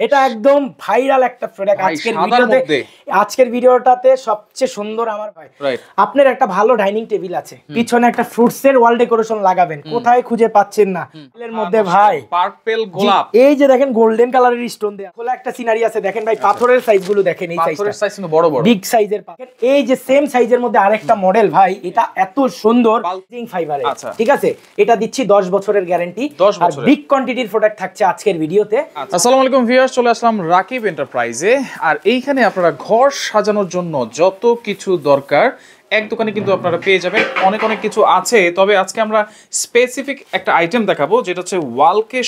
এটা একদম ভাইরাল একটা প্রোডাক্ট আজকের ভিডিওটাতে সবচেয়ে সুন্দর আমার ভাই। আপনার একটা ভালো ডাইনিং টেবিল আছে, পিছনে একটা ফ্রুটস এর ওয়াল ডেকোরেশন লাগাবেন, কোথায় খুঁজে পাচ্ছেন না এর মধ্যে ভাই পার্পল গোলাপ, এই যে দেখেন গোল্ডেন কালারের স্টোন দেয়া, খোলা একটা সিনারি আছে। দেখেন ভাই পাথরের সাইজ গুলো দেখেন, এই পাথরের সাইজ কিন্তু বড় বড় বিগ সাইজের পাথর। এই যে সেম সাইজের মধ্যে আরেকটা মডেল ভাই, এটা এত সুন্দর বাল্কিং ফাইবারের, ঠিক আছে? এটা দিচ্ছি 10 বছরের গ্যারান্টি আর বিগ কোয়ান্টিটির প্রোডাক্ট থাকছে আজকের ভিডিওতে। আসসালামু আলাইকুম ভিউয়ার্স, চলে আসলাম রাকিব এন্টারপ্রাইজে। আর এইখানে আপনারা ঘর সাজানোর জন্য যত কিছু দরকার এক দোকানে কিন্তু আপনারা পেয়ে যাবেন। অনেক অনেক কিছু আছে, তবে আজকে আমরা স্পেসিফিক একটা আইটেম দেখাবো যেটা হচ্ছে ওয়ালকে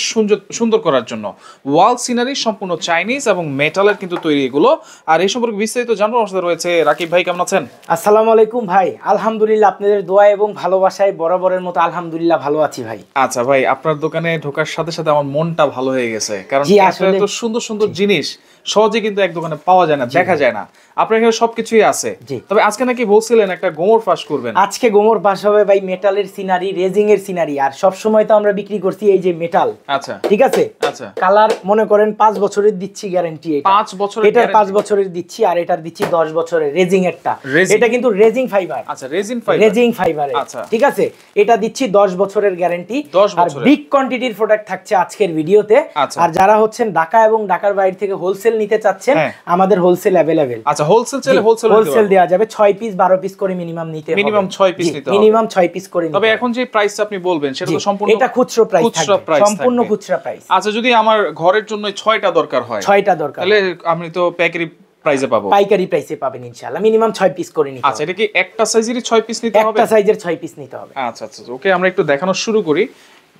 সুন্দর করার জন্য। ওয়াল সিনারি সম্পূর্ণ চাইনিজ এবং মেটালের কিন্তু তৈরি এগুলো। আর এই সম্পর্কে বিস্তারিত জানবো আমার সাথে রয়েছে রাকিব ভাই। কেমন আছেন? আসসালামু আলাইকুম ভাই, আলহামদুলিল্লাহ আপনাদের দোয়া এবং ভালোবাসায় বরাবরের মতো আলহামদুলিল্লাহ ভালো আছি ভাই। আচ্ছা ভাই, আপনার দোকানে ঢোকার সাথে সাথে আমার মনটা ভালো হয়ে গেছে, কারণ এত সুন্দর সুন্দর জিনিস সহজে কিন্তু এক দোকানে পাওয়া যায় না, দেখা যায় না। আপনার এখানে সবকিছুই আছে। তবে আজকে নাকি বলছিলেন একটা গোমর ফাঁস করবেন? আজকে গোমর ফাঁস হবে ভাই, মেটালের সিনারি, রেজিং এর সিনারি। আর সব সময় তো আমরা বিক্রি করছি এই যে মেটাল। আচ্ছা, ঠিক আছে। আচ্ছা, কালার মনে করেন 5 বছরের দিচ্ছি গ্যারান্টি। এটা 5 বছরের, এটা 5 বছরের দিচ্ছি, আর এটার দিচ্ছি 10 বছরের রেজিং এরটা। এটা কিন্তু রেজিং ফাইবার। আচ্ছা, রেজিং ফাইবার, রেজিং ফাইবারের, ঠিক আছে? এটা দিচ্ছি 10 বছরের গ্যারান্টি আর বিগ কোয়ান্টিটির প্রোডাক্ট থাকছে আজকের ভিডিওতে। আর যারা হচ্ছেন ঢাকা এবং ঢাকার বাইরে থেকে হোলসেল নিতে চাচ্ছেন, আমাদের হোলসেল अवेलेबल। আচ্ছা, হোলসেল চাইলে হোলসেল দেওয়া যাবে। 6 পিস 12 পিস করে মিনিমাম নিতে হবে। মিনিমাম 6 পিস নিতে হবে। মিনিমাম 6 পিস করে নিতে হবে। তবে এখন যে প্রাইস আপনি বলবেন সেটা তো সম্পূর্ণ এটা খুচরা প্রাইস থাকবে, সম্পূর্ণ খুচরা প্রাইস। আচ্ছা, যদি আমার ঘরের জন্য 6টা দরকার হয়, 6টা দরকার, তাহলে আমি তো প্যাকেরি প্রাইসে পাবো? পাইকারি প্রাইসে পাবেন ইনশাআল্লাহ। মিনিমাম 6 পিস করে নিতে হবে। আচ্ছা, এটা কি একটা সাইজেরই 6 পিস নিতে হবে? একটা সাইজের 6 পিস নিতে হবে। আচ্ছা আচ্ছা, ওকে, আমরা একটু দেখানো শুরু করি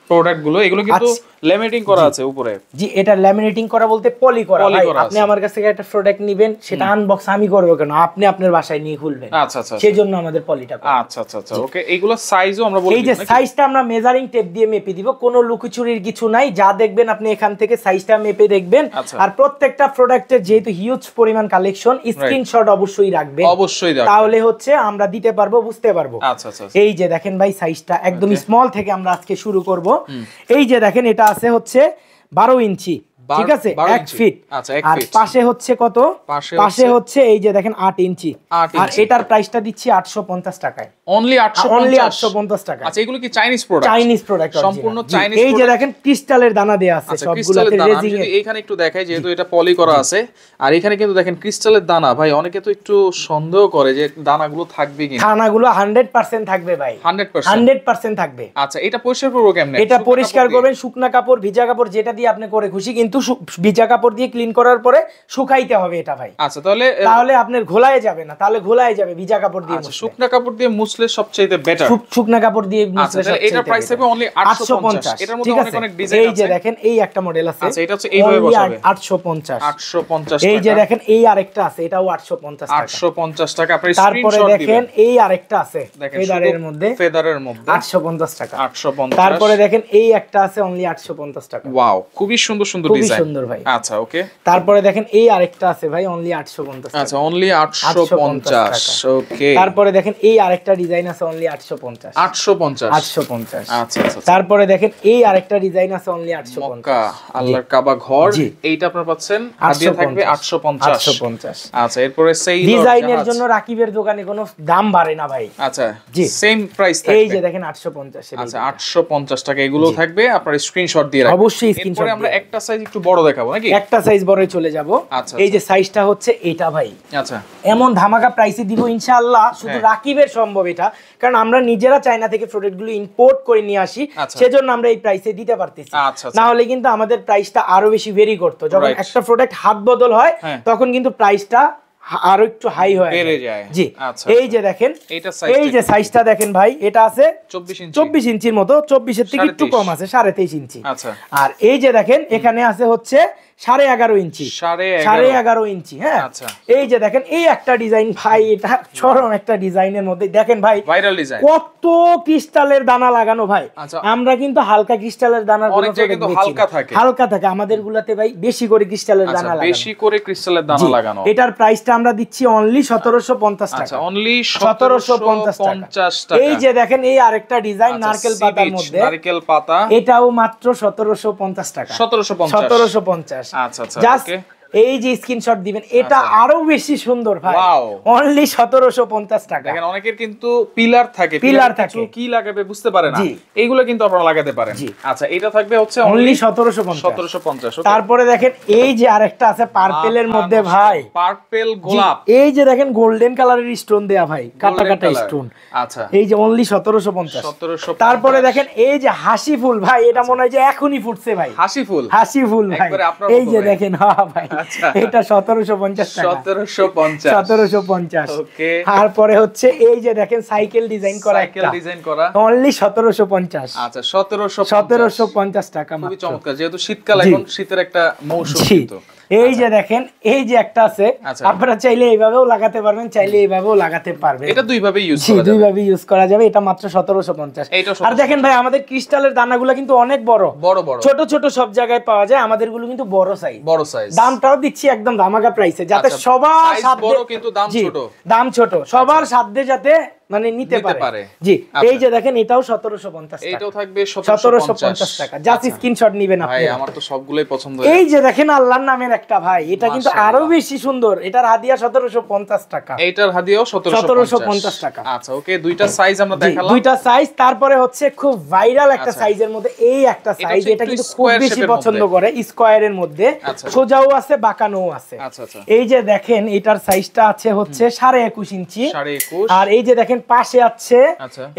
প্রোডাক্ট গুলো। এগুলো কিন্তু ল্যামিনেটিং করা আছে উপরে। জি, এটা ল্যামিনেটিং করা বলতে পলি করা। ভাই আপনি আমার কাছ থেকে একটা প্রোডাক্ট নেবেন, সেটা আনবক্স আমি করব কেন? আপনি আপনার বাসায় নিয়ে খুলবেন। আচ্ছা আচ্ছা, সেজন্য আমাদের পলিটা করা। আচ্ছা আচ্ছা আচ্ছা, ওকে। এইগুলো সাইজও আমরা বলি। এই যে সাইজটা আমরা মেজারিং টেপ দিয়ে মেপে দিব, কোনো লুকোচুরির কিছু নাই। যা দেখবেন আপনি এখান থেকে সাইজটা মেপে দেখবেন। আর প্রত্যেকটা প্রোডাক্টের যেহেতু হিউজ পরিমাণ কালেকশন, স্ক্রিনশট অবশ্যই রাখবেন, অবশ্যই রাখবেন, তাহলে হচ্ছে আমরা দিতে পারবো, বুঝতে পারবো। আচ্ছা আচ্ছা, এই যে দেখেন ভাই সাইজটা একদম স্মল থেকে আমরা আজকে শুরু করব। এই যে দেখেন এটা আছে হচ্ছে 12 ইঞ্চি, ঠিক আছে, 1 ফিট। আচ্ছা, 1 আর ফিট। পাশে হচ্ছে কত? পাশে হচ্ছে এই যে দেখেন 8 ইঞ্চি। আর এটার প্রাইসটা দিচ্ছি 850 টাকায়। অনলি 850 টাকা। আচ্ছা, এগুলো কি চাইনিজ প্রোডাক্ট? চাইনিজ প্রোডাক্ট, সম্পূর্ণ চাইনিজ। এই যে দেখেন ক্রিস্টালের দানা দেয়া আছে সবগুলোতে রেজিং এর। এখানে একটু দেখাই, যেহেতু এটা পলি করা আছে। আর এখানে কিন্তু দেখেন ক্রিস্টালের দানা। ভাই অনেকে তো একটু সন্দেহ করে যে দানাগুলো থাকবে কিনা। দানাগুলো 100% থাকবে ভাই, 100% থাকবে। আচ্ছা, এটা পরিষ্কার করব কেমনে? এটা পরিষ্কার করবেন শুকনা কাপড়, ভিজা কাপড়, যেটা দিয়ে আপনি করে খুশি, কিন্তু ভিজা কাপড় দিয়ে ক্লিন করার পরে শুকাইতে হবে এটা ভাই। আচ্ছা, তাহলে আপনার ঘোলায় যাবে না, তাহলে ঘোলায় যাবে ভিজা কাপড় দিয়ে। আচ্ছা, শুকনা কাপড় দিয়ে মুছলে সবচেয়ে বেটার। শুকনা কাপড় দিয়ে মুছলে সবচেয়ে এটা প্রাইস হবে অনলি 850। এটার মধ্যে অনেক অনেক ডিজাইন আছে। এই যে দেখেন এই একটা মডেল আছে। আচ্ছা, এটা হচ্ছে এইভাবে বসাবে 850 টাকা। এই যে দেখেন এই আরেকটা আছে, এটাও 850 টাকা। 850 টাকা। আপনি তারপরে স্ক্রিনশট দেখেন দিবেন। এই আরেকটা আছে ফেদারের মধ্যে 850 টাকা। 850। তারপরে দেখেন এই একটা আছে অনলি 850 টাকা। ওয়াও, খুবই সুন্দর সুন্দর ডিজাইন, খুবই সুন্দর ভাই। আচ্ছা, ওকে। তারপরে দেখেন এই আরেকটা আছে ভাই অনলি 850 টাকা। আচ্ছা, অনলি 850, ওকে। তারপরে দেখেন এই আরেকটা ডিজাইন আছে অনলি 850। 850। আচ্ছা আচ্ছা। তারপরে দেখেন এই আরেকটা ডিজাইন আছে অনলি 850। মক্কা আল্লাহর কাবা ঘর, এইটা আপনারা পাচ্ছেন হাদিয়া থাকবে 850। আচ্ছা, এরপরে সেই ডিজাইনের জন্য রাকিবের দোকানে কোনো দাম বাড়ে না ভাই। আচ্ছা, জি, সেম প্রাইস থাকবে। এই যে দেখেন 850 এর। আচ্ছা, 850 টাকা এগুলো থাকবে। আপনারা স্ক্রিনশট দিয়ে রাখবেন। অবশ্যই স্ক্রিনশট। এরপরে আমরা একটা সাইজ একটু বড় দেখাবো নাকি? একটা সাইজ বড়ই চলে যাব। এই যে সাইজটা হচ্ছে এটা ভাই। আচ্ছা, এমন ধামাকা প্রাইসে দিব ইনশাআল্লাহ, শুধু রাকিবের সম্ভব এটা, কারণ আমরা নিজেরা চায়না থেকে প্রোডাক্টগুলো ইম্পোর্ট করে নিয়ে আসি, সেজন্য আমরা এই প্রাইসে দিতে পারতেছি। না হলে কিন্তু আমাদের প্রাইসটা আরো বেশি ভেরি করতো। যখন একটা প্রোডাক্ট হাত বদল হয় তখন কিন্তু প্রাইসটা আরো একটু হাই হয়, বেড়ে যায়। জি, এই যে দেখেন এই যে সাইজটা দেখেন ভাই, এটা আছে 24 ইঞ্চির মতো, 24 এর থেকে একটু কম আছে, 23.5 ইঞ্চি। আর এই যে দেখেন এখানে আছে হচ্ছে 11.5 ইঞ্চি, 11.5 ইঞ্চি। হ্যাঁ, এই যে দেখেন এই একটা ডিজাইন ভাই, এটা চরম একটা ডিজাইনের মধ্যে দেখেন ভাই, ভাইরাল ডিজাইন, কত ক্রিস্টালের দানা লাগানো ভাই। আমরা কিন্তু হালকা ক্রিস্টালের দানা হালকা থাকে, আমাদের গুলাতে ভাই বেশি করে ক্রিস্টালের দানা লাগানো, বেশি করে ক্রিস্টালের দানা লাগানো। এটার প্রাইসটা আমরা দিচ্ছি অনলি 1750 টাকা। আচ্ছা, অনলি 1750 টাকা। এই যে দেখেন এই আরেকটা ডিজাইন নারকেল পাতার মধ্যে, নারকেল পাতা, এটাও মাত্র 1750 টাকা। 1750। 1750। আচ্ছা আচ্ছা জাস্ট ওকে এই যে স্ক্রিনশট দিবেন, এটা আরো বেশি সুন্দর ভাই, অনলি 1750 টাকা। দেখেন অনেকের কিন্তু পিলার থাকে, কি লাগাবে বুঝতে পারে না, এইগুলো কিন্তু আপনারা লাগাতে পারেন। আচ্ছা এটা থাকবে হচ্ছে অনলি 1750। তারপরে দেখেন এই যে আরেকটা আছে পার্পেলের মধ্যে ভাই, পার্পল গোলাপ, এই যে দেখেন গোল্ডেন কালারের স্টোন দেয়া ভাই, কাটা কাটা স্টোন। আচ্ছা এই যে অনলি 1750। তারপরে দেখেন এই যে হাসি ফুল ভাই, এটা মনে হয় যে এখনই ফুটছে ভাই, হাসি ফুল ভাই, এই যে দেখেন হ্যাঁ ভাই, এটা 1750 টাকা, 1750। ওকে তারপরে হচ্ছে এই যে দেখেন সাইকেল ডিজাইন করা, অনলি 1750। আচ্ছা 1750 টাকা। খুবই চমৎকার, যেহেতু শীতকাল, এখন শীতের একটা মৌসুম কিন্তু। এই যে দেখেন এই যে একটা আছে, আপনারা চাইলে এইভাবেও লাগাতে পারবেন, চাইলে এইভাবেও লাগাতে পারবেন, এটা দুইভাবে ইউজ করা যাবে। এটা মাত্র 1750। আর দেখেন ভাই আমাদের ক্রিস্টালের দানাগুলো কিন্তু অনেক বড় বড়, ছোট ছোট সব জায়গায় পাওয়া যায়, আমাদেরগুলো কিন্তু বড় সাইজ। দামটাও দিচ্ছি একদম ধামাকা প্রাইসে, যাতে সবার সাধ্যে, বড় কিন্তু দাম ছোট, সবার সাধ্যে যাতে মানে নিতে পারে। জি এই যে দেখেন এটাও 1750 টাকা, এটাও থাকবে 1750 টাকা। জাস্ট স্ক্রিনশট নেবেন আপনি। ভাই আমার তো সবগুলাই পছন্দ। এই যে দেখেন আল্লাহর নামের একটা ভাই, এটা কিন্তু আরো বেশি সুন্দর, এটার হাদিয়া 1750 টাকা, এটার হাদিয়াও 1750 টাকা। আচ্ছা ওকে, দুইটা সাইজ আমরা দেখালাম, দুইটা সাইজ। তারপরে হচ্ছে খুব ভাইরাল একটা সাইজের মধ্যে এই একটা সাইজ, এটা কিন্তু খুব বেশি পছন্দ করে, স্কয়ারের মধ্যে সোজাও আছে বাঁকানোও আছে। এই যে দেখেন এটার সাইজটা আছে হচ্ছে 21.5 ইঞ্চি, আর এই যে দেখেন পাশে আছে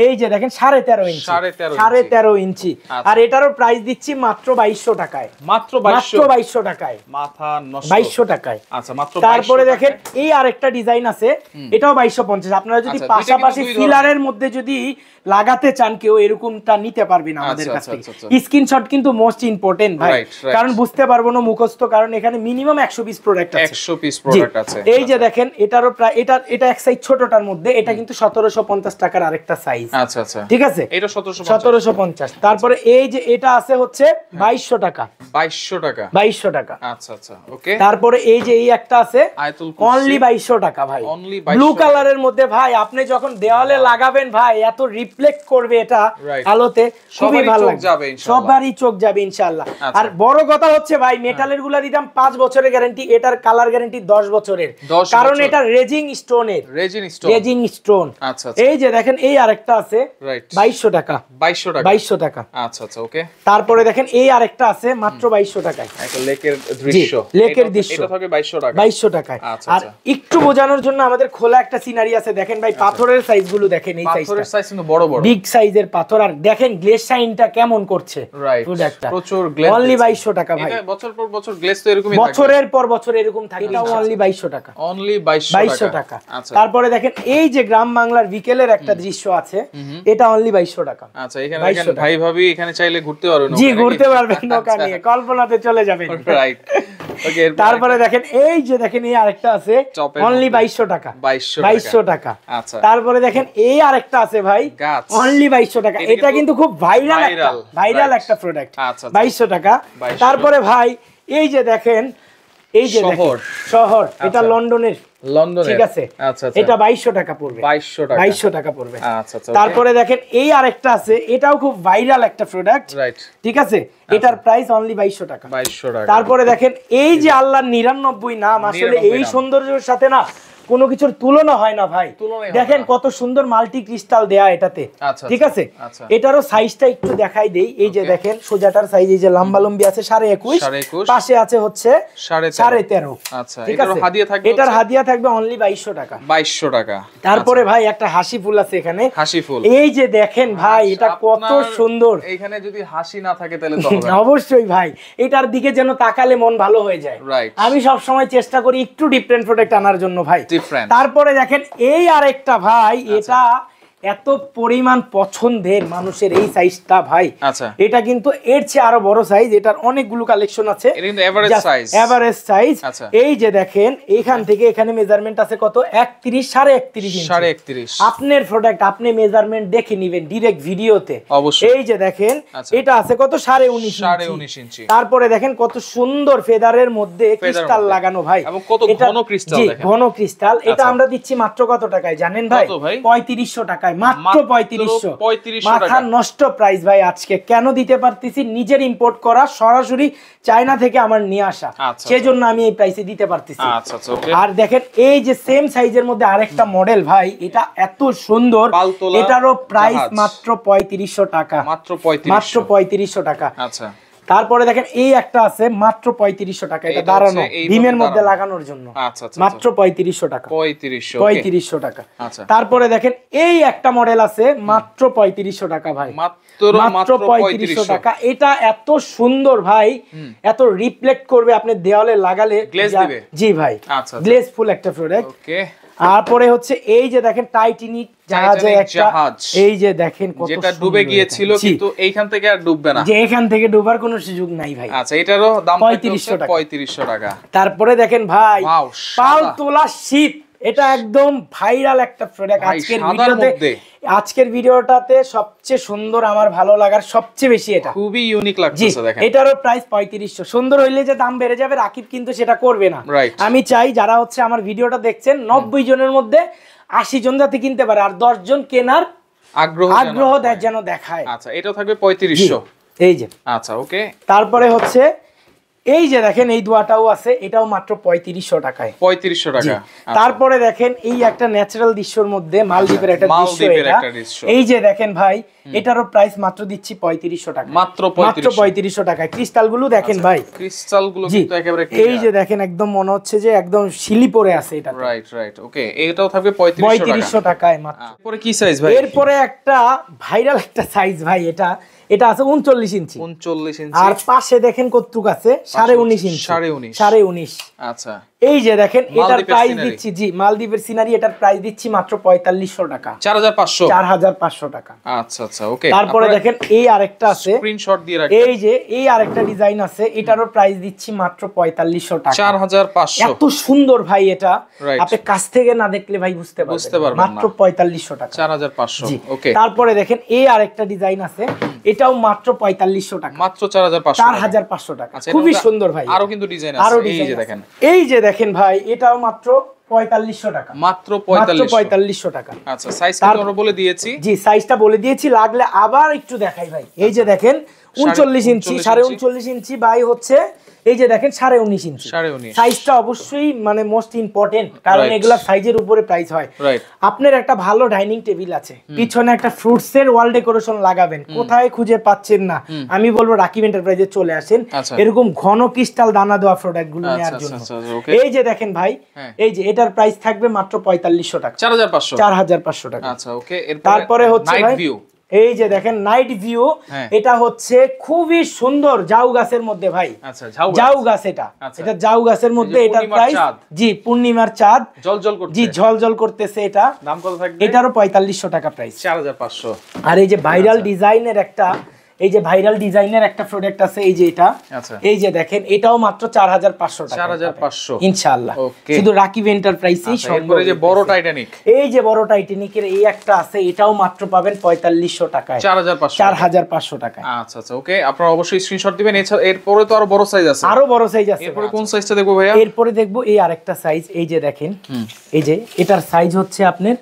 এই যে দেখেন 13.5 ইঞ্চি, আর এটারও প্রাইস দিচ্ছি মাত্র 2200 টাকায়, মাত্র 2200 টাকায়, মাথা নষ্ট, 2200 টাকায়। আচ্ছা মাত্র। তারপরে দেখেন এই আরেকটা ডিজাইন আছে, এটাও 2250। আপনারা যদি পাশাপাশি ফিলারের মধ্যে যদি লাগাতে চান কেউ, এরকমটা নিতে পারবেন আমাদের কাছ থেকে। স্ক্রিনশট কিন্তু মোস্ট ইম্পর্টেন্ট ভাই, কারণ বুঝতে পারবো না মুখস্থ, কারণ এখানে মিনিমাম 100 পিস প্রোডাক্ট আছে, 100 পিস প্রোডাক্ট আছে। এই যে দেখেন এটারও প্রায়, এটা এক সাইজ ছোটটার মধ্যে, এটা কিন্তু 1750 টাকার আরেকটা সাইজ। আচ্ছা আচ্ছা ঠিক আছে, এটা 1750। তারপরে এই যে এটা আছে হচ্ছে 2200 টাকা, 2200 টাকা। আচ্ছা আচ্ছা ওকে। তারপরে এই যে এই একটা আছে আয়াতুল কুরসি, অনলি 2200 টাকা ভাই, ব্লু কালারের মধ্যে ভাই, আপনি যখন দেওয়ালে লাগাবেন ভাই এত রিফ্লেক্ট করবে এটা আলোতে, খুবই ভালো লাগবে, সবারই চোখ যাবে ইনশাআল্লাহ। আর বড় কথা হচ্ছে ভাই, মেটালের গুলা দিতাম 5 বছরের গ্যারান্টি, এটার কালার গ্যারান্টি 10 বছরের, কারণ এটা রেজিং স্টোন। আচ্ছা এই যে দেখেন এই আরেকটা আছে 2200 টাকা, 2200 টাকা। আচ্ছা আচ্ছা ওকে। তারপরে দেখেন এই আরেকটা আছে মাত্র 2200 টাকায়, একটা লেকের দৃশ্য, এটা থাকে 2200 টাকায়। আর একটু বোঝানোর জন্য আমাদের খোলা একটা সিনারি আছে, দেখেন ভাই পাথরের সাইজ গুলো দেখেন, এই পাথরের সাইজ কিন্তু বড় বড়, বিগ সাইজের পাথর, আর দেখেন গ্লেজ শাইনটা কেমন করছে, প্রোডাক্টটা প্রচুর গ্লেজ, অনলি 2200 টাকা ভাই। এটা বছর পর বছর গ্লেজ তো এরকমই থাকে, বছরের পর বছর এরকম থাকে, এটা অনলি 2200 টাকা, অনলি 2200 টাকা। তারপরে দেখেন এই যে গ্রাম বাংলার বিকেলের একটা দৃশ্য আছে, এটা অনলি 2200 টাকা। আচ্ছা এখানে দেখেন ভাই ভাবি এখানে চাইলে ঘুরতে পারবেন, জি ঘুরতে পারবেন নৌকা নিয়ে, কল্পনাতে চলে যাবেন, রাইট ওকে। তারপরে দেখেন এই যে দেখেন এই আরেকটা আছে, অনলি 2200 টাকা, 2200 টাকা। আচ্ছা তারপরে দেখেন এই আরেকটা আছে ভাই, অনলি 2200 টাকা, এটা কিন্তু খুব ভাইরাল একটা প্রোডাক্ট, 2200 টাকা। তারপরে ভাই এই যে দেখেন, এই যে শহর, এটা লন্ডনের, ঠিক আছে, এটা 2200 টাকা পড়বে, 2200 টাকা পড়বে। তারপরে দেখেন এই আরেকটা আছে, এটাও খুব ভাইরাল একটা প্রোডাক্ট, ঠিক আছে, এটার প্রাইস অনলি 2200 টাকা। তারপরে দেখেন এই যে আল্লাহর 99 নাম, আসলে এই সৌন্দর্যের সাথে না কোনো কিছুর তুলনা হয় না ভাই, দেখেন কত সুন্দর মাল্টি ক্রিস্টাল দেয়া এটাতে, ঠিক আছে। এটারও সাইজটা একটু দেখাই দেই, এই যে দেখেন সোজাটার সাইজ, এই যে লম্বা লম্বি আছে 21.5, পাশে আছে হচ্ছে 13.5। আচ্ছা এটার হাদিয়া থাকবে, এটার হাদিয়া থাকবে অনলি 2200 টাকা, 2200 টাকা। তারপরে ভাই একটা হাসি ফুল আছে এখানে, হাসি ফুল, এই যে দেখেন ভাই এটা কত সুন্দর, এখানে যদি হাসি না থাকে তাহলে তো হবে না, অবশ্যই ভাই এটার দিকে যেন তাকালে মন ভালো হয়ে যায়। আমি সব সময় চেষ্টা করি একটু ডিফারেন্ট প্রোডাক্ট আনার জন্য ভাই। তারপরে দেখেন এই আরেকটা ভাই, এটা এত পরিমাণ পছন্দের মানুষের এই সাইজটা ভাই, এটা কিন্তু এর চেয়ে আরো বড় সাইজ, এটার অনেকগুলো কালেকশন আছে, এটা কিন্তু এভারেজ সাইজ। এই যে দেখেন এখান থেকে এখানে মেজারমেন্ট আছে কত, 31 31.5 আপনার প্রোডাক্ট আপনি মেজারমেন্ট দেখে নেবেন ডাইরেক্ট ভিডিওতে অবশ্যই। এই যে দেখেন এটা আছে কত 19.5 ইঞ্চি। তারপরে দেখেন কত সুন্দর ফেদারের মধ্যে ক্রিস্টাল লাগানো ভাই, এবং কত ঘন ক্রিস্টাল, দেখেন ঘন ক্রিস্টাল। এটা আমরা দিচ্ছি মাত্র কত টাকায় জানেন ভাই, 3500 টাকায় টাকায়, মাত্র 3500 মাথা নষ্ট প্রাইস ভাই। আজকে কেন দিতে পারতেছি, নিজের ইম্পোর্ট করা, সরাসরি চায়না থেকে আমার নিয়ে আসা, সেজন্য আমি এই প্রাইসে দিতে পারতেছি। আর দেখেন এই যে সেম সাইজের মধ্যে আরেকটা মডেল ভাই, এটা এত সুন্দর, এটারও প্রাইস মাত্র 3500 টাকা, মাত্র 3500 টাকা। আচ্ছা, তারপরে দেখেন এই একটা আছে মাত্র 3500 টাকা, এটা দাঁড়ানো ডিমের মধ্যে লাগানোর জন্য, মাত্র 3500 টাকা, 3500 টাকা। তারপরে দেখেন এই একটা মডেল আছে মাত্র 3500 টাকা ভাই, মাত্র 3500 টাকা। এটা এত সুন্দর ভাই, এত রিফ্লেক্ট করবে, আপনি দেওয়ালে লাগালে গ্লেজ দিবে। জি ভাই, গ্লেজ ফুল একটা প্রোডাক্ট। ওকে, তারপরে হচ্ছে এই যে দেখেন টাইটানিক জাহাজে একটা, এই যে দেখেন কত যেটা ডুবে গিয়েছিল, কিন্তু এইখান থেকে আর ডুববে না, যে এখান থেকে ডুবার কোনো সুযোগ নাই ভাই। আচ্ছা, এটারও দাম 3500 টাকা। তারপরে দেখেন ভাই পাল তোলা শিপ, এটা একদম ভাইরাল একটা প্রোডাক্ট। আজকের ভিডিওটাতে সবচেয়ে সুন্দর, আমার ভালো লাগার সবচেয়ে বেশি এটা, খুবই ইউনিক লাগছে দেখেন। এটারও প্রাইস 3500। সুন্দর হইলে যে দাম বেড়ে যাবে, রাকিব কিন্তু সেটা করবে না। আমি চাই যারা হচ্ছে আমার ভিডিওটা দেখছেন 90 জনের মধ্যে 80 জন যাতে কিনতে পারে, আর 10 জন কেনার আগ্রহ যেন দেখায়। আচ্ছা, এটাও থাকবে 3500। এই যে, আচ্ছা ওকে। তারপরে হচ্ছে এই যে দেখেন এই দোয়াটাও আছে, এটাও মাত্র 3500 টাকায়, 3500 টাকা। তারপরে দেখেন এই একটা ন্যাচারাল দৃশ্যের মধ্যে মালদ্বীপের একটা দৃশ্য, এই যে দেখেন ভাই, এটারও প্রাইস মাত্র দিচ্ছি 3500 টাকা, মাত্র 3500 টাকায়। ক্রিস্টাল গুলো দেখেন ভাই, ক্রিস্টাল গুলো কিন্তু একেবারে এই যে দেখেন, একদম মনে হচ্ছে যে একদম শিলি পরে আছে এটা। রাইট রাইট, ওকে। এটাও থাকবে 3500 টাকায় মাত্র। এরপরে কি সাইজ ভাই? এরপরে একটা ভাইরাল একটা সাইজ ভাই, এটা আছে 39 ইঞ্চি, 39 ইঞ্চি। আর পাশে দেখেন কতটুক আছে, 19.5 ইঞ্চি, 19.5। আচ্ছা, এই যে দেখেন এটার প্রাইস দিচ্ছি, জি মালদ্বীপের সিনারি, এটার প্রাইস দিচ্ছি মাত্র 4500 টাকা, 4500 টাকা। আচ্ছা আচ্ছা, ওকে। তারপরে দেখেন এই আরেকটা আছে, স্ক্রিনশট দিয়ে রাখবেন, এই যে এই আরেকটা ডিজাইন আছে, এটারও প্রাইস দিচ্ছি মাত্র 4500 টাকা, 4500। এত সুন্দর ভাই, এটা আপনি কাছ থেকে না দেখলে ভাই বুঝতে পারবেন, মাত্র 4500 টাকা, 4500। ওকে। তারপরে দেখেন এই আরেকটা ডিজাইন আছে, এটাও মাত্র 4500 টাকা, মাত্র 4500 টাকা। খুবই সুন্দর ভাই, আরো কিন্তু ডিজাইন আছে, এই যে দেখেন, এই যে দেখেন ভাই, এটাও মাত্র 4500 টাকা, মাত্র 4500 টাকা। আচ্ছা, সাইজ কি আমরা বলে দিয়েছি? জি, সাইজটা বলে দিয়েছি, লাগলে আবার একটু দেখাই ভাই। এই যে দেখেন 39 ইঞ্চি, 39.5 ইঞ্চি বাই হচ্ছে এই যে দেখেন 19.5 ইঞ্চি। সাইজটা অবশ্যই মানে মোস্ট ইম্পর্টেন্ট, কারণ এগুলা সাইজের উপরে প্রাইস হয়। আপনার একটা ভালো ডাইনিং টেবিল আছে, পিছনে একটা ফ্রুটস এর ওয়াল ডেকোরেশন লাগাবেন, কোথায় খুঁজে পাচ্ছেন না, আমি বলবো রাকিব এন্টারপ্রাইজে চলে আসেন, এরকম ঘন ক্রিস্টাল দানা দেওয়া প্রোডাক্ট গুলো নেওয়ার জন্য। এই যে দেখেন ভাই, এই যে এটার প্রাইস থাকবে মাত্র 4500 টাকা, 4500 টাকা। আচ্ছা, ওকে। তারপরে হচ্ছে ভাই এই যে দেখেন নাইট ভিউ, এটা হচ্ছে খুবই সুন্দর জাউ গাছের মধ্যে ভাই। আচ্ছা, জাউ গাছ, এটা জাউ গাছের মধ্যে, এটার প্রাইস জি পূর্ণিমার চাঁদ ঝলঝল করতেছে, জি ঝলঝল করতেছে। এটা দাম কত থাকবে? এটারও 4500 টাকা প্রাইস, 4500। আর এই যে ভাইরাল ডিজাইনের একটা, এই যে ভাইরাল ডিজাইনের একটা প্রোডাক্ট আছে, এই যে এটা, এই যে দেখেন, এটাও মাত্র 4500 টাকা, 4500 ইনশাআল্লাহ। শুধু রাকিব এন্টারপ্রাইজেই সম্ভব। এই যে বড় টাইটানিক, এই যে বড় টাইটানিকের এই একটা আছে, এটাও মাত্র পাবেন 4500 টাকায়, 4500 টাকায়। আচ্ছা আচ্ছা, ওকে। আপনারা অবশ্যই স্ক্রিনশট দিবেন। এরপরে তো আরো বড় সাইজ আছে, আরো বড় সাইজ আছে। এরপরে কোন সাইজটা দেখবো ভাইয়া? এরপরে দেখবো এই আরেকটা সাইজ, এই যে দেখেন, এই যে এটার সাইজ হচ্ছে আপনার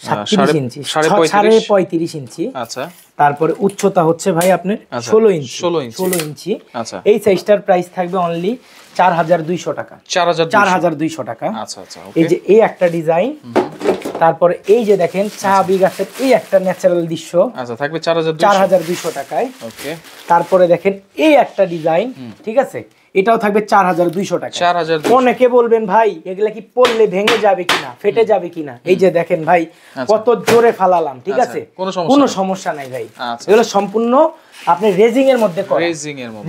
37 ইঞ্চি, 35.5 ইঞ্চি। আচ্ছা, তারপরে উচ্চতা হচ্ছে ভাই আপনার 16 ইঞ্চি। আচ্ছা, এই সাইজটার প্রাইস থাকবে অনলি 4200 টাকা, 4200 টাকা। আচ্ছা আচ্ছা, এই যে এই একটা ডিজাইন, তারপরে এই যে দেখেন চাবি গাছের এই একটা ন্যাচারাল দৃশ্য, আচ্ছা থাকবে 4200 টাকায়। ওকে। তারপরে দেখেন এই একটা ডিজাইন, ঠিক আছে, এটাও থাকবে 4200 টাকা। অনেকে বলবেন ভাই এগুলা কি পড়লে ভেঙে যাবে কিনা, ফেটে যাবে কিনা, এই যে দেখেন ভাই কত জোরে ফালালাম, ঠিক আছে, কোনো সমস্যা নাই ভাই। এগুলো সম্পূর্ণ আপনি রেজিং এর মধ্যে করা,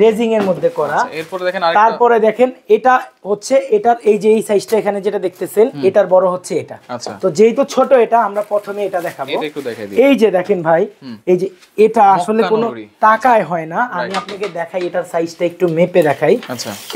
রেজিং এর মধ্যে করা। এরপরে দেখেন, তারপরে দেখেন এটা হচ্ছে, এটার এই যে এই সাইজটা এখানে যেটা দেখতেছেন, এটার বড় হচ্ছে এটা। তো যেহেতু ছোট, এটা আমরা প্রথমে এটা দেখাবো। এই যে দেখেন ভাই, এই যে এটা আসলে কোনো টাকায় হয় না, আমি আপনাকে দেখাই, এটার সাইজটা একটু মেপে দেখাই।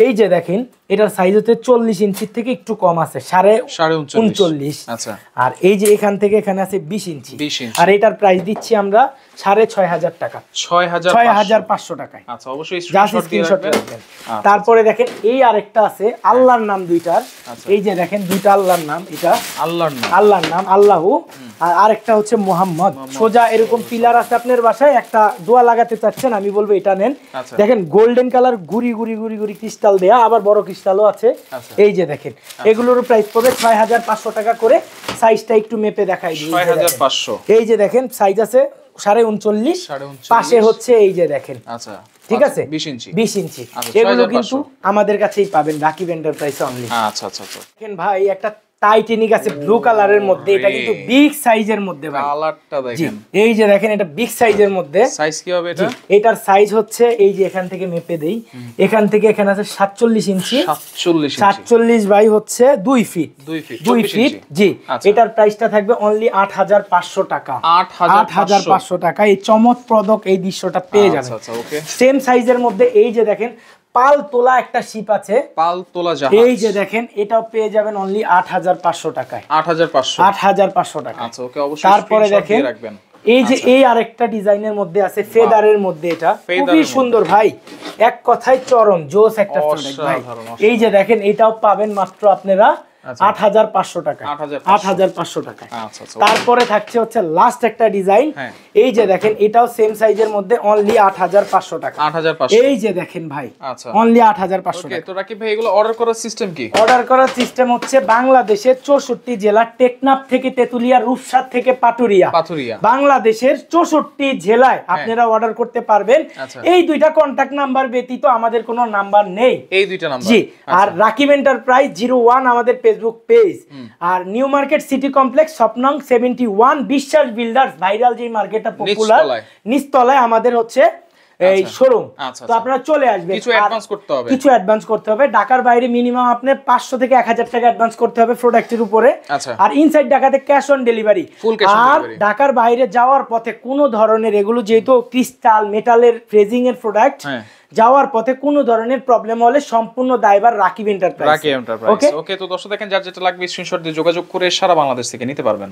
এই যে দেখেন, এটার সাইজ হচ্ছে 40 ইঞ্চির থেকে একটু কম আছে, 39.5। আচ্ছা, আর এই যে এখান থেকে এখানে আছে 20 ইঞ্চি। আর এটার প্রাইস দিচ্ছি আমরা 6500 টাকা, 6500 6500 টাকায়। আচ্ছা, অবশ্যই স্ক্রিনশট রাখবেন। তারপরে দেখেন এই আরেকটা আছে, আল্লাহর নাম দুইটার। এই যে দেখেন দুইটা আল্লাহর নাম, এটা আল্লাহর নাম আল্লাহু, আর আরেকটা হচ্ছে মুহাম্মদ। সোজা এরকম পিলার আছে আপনার বাসায়, একটা দোয়া লাগাতে চাচ্ছেন, আমি বলবো এটা নেন। দেখেন গোল্ডেন কালার গুড়ি গুড়ি গুড়ি গুড়ি ক্রিস্টাল দেয়া, আবার বড় ক্রিস্টালও আছে। এই যে দেখেন এগুলোর প্রাইস পড়বে 6500 টাকা করে। সাইজটা একটু মেপে দেখাই দিই। 6500। এই যে দেখেন সাইজ আছে 39.5, পাশে হচ্ছে এই যে দেখেন, আচ্ছা ঠিক আছে 20 ইঞ্চি। আচ্ছা, এগুলো কিন্তু আমাদের কাছেই পাবেন রাকিব এন্টারপ্রাইজ অনলি। আচ্ছা আচ্ছা আচ্ছা। দেখেন ভাই একটা টাইটানিক আছে ব্লু কালারের মধ্যে, এটা কিন্তু বিগ সাইজের মধ্যে ভাই। কালারটা দেখেন, এই যে দেখেন এটা বিগ সাইজের মধ্যে। সাইজ কি হবে এটা? এটার সাইজ হচ্ছে এই যে এখান থেকে মেপে দেই, এখান থেকে এখানে আছে 47 ইঞ্চি। 47 বাই হচ্ছে 2 ফিট। 2 ফিট জি। এটার প্রাইসটা থাকবে অনলি 8500 টাকা। 8500 টাকা এই চমৎপ্রদক এই দৃশ্যটা পেয়ে যাবেন। আচ্ছা ওকে। সেম সাইজের মধ্যে এই যে দেখেন পাল তোলা একটা শিপ আছে, পাল তোলা জাহাজ। এই যে দেখেন এটাও পেয়ে যাবেন অনলি 8500 টাকায়। 8500 টাকা। আচ্ছা ওকে, অবশ্যই তারপরে দেখেন এই যে এই আরেকটা ডিজাইনের মধ্যে আছে ফেদারের মধ্যে, এটা খুবই সুন্দর ভাই, এক কথায় চরম জোস একটা প্রোডাক্ট ভাই। এই যে দেখেন এটাও পাবেন মাত্র আপনারা 8500 টাকা। 8500 টাকা। তারপরে থাকছে হচ্ছে লাস্ট একটা ডিজাইন, এই যে দেখেন এটাও সেম সাইজের মধ্যে অনলি 8500 টাকা। 8500। এই যে দেখেন ভাই অনলি 8500 টাকা। তো রাকিব ভাই এগুলো অর্ডার করার সিস্টেম কি? অর্ডার করার সিস্টেম হচ্ছে বাংলাদেশের 64 জেলা, টেকনাফ থেকে তেতুলিয়া, রূপসা থেকে পাটুরিয়া, বাংলাদেশের 64 জেলায় আপনারা অর্ডার করতে পারবেন। এই দুইটা কন্টাক্ট নাম্বার ব্যতীত আমাদের কোনো নাম্বার নেই, এই দুইটা নাম্বার জি। আর রাকিব এন্টারপ্রাইজ 01 আমাদের ফেসবুক পেজ, আর নিউ মার্কেট সিটি কমপ্লেক্স শপনং 71 বিশ্বাস বিল্ডার্স ভাইরাল যে মার্কেটটা পপুলার, নিচতলায় আমাদের হচ্ছে এই শোরুম। তো আপনারা চলে আসবেন, কিছু অ্যাডভান্স করতে হবে। ঢাকার বাইরে মিনিমাম আপনি 500 থেকে 1000 টাকা অ্যাডভান্স করতে হবে প্রোডাক্টের উপরে। আর ইনসাইড ঢাকাতে ক্যাশ অন ডেলিভারি। আর ঢাকার বাইরে যাওয়ার পথে কোনো ধরনের, এগুলো যেহেতু ক্রিস্টাল মেটালের ফ্রেজিং এর প্রোডাক্ট, যাওয়ার পথে কোনো ধরনের প্রবলেম হলে সম্পূর্ণ দায়ভার রাকিব এন্টারপ্রাইজ। ওকে তো দর্শক দেখেন যার যেটা লাগবে স্ক্রিনশট দিয়ে যোগাযোগ করে সারা বাংলাদেশ থেকে নিতে পারবেন।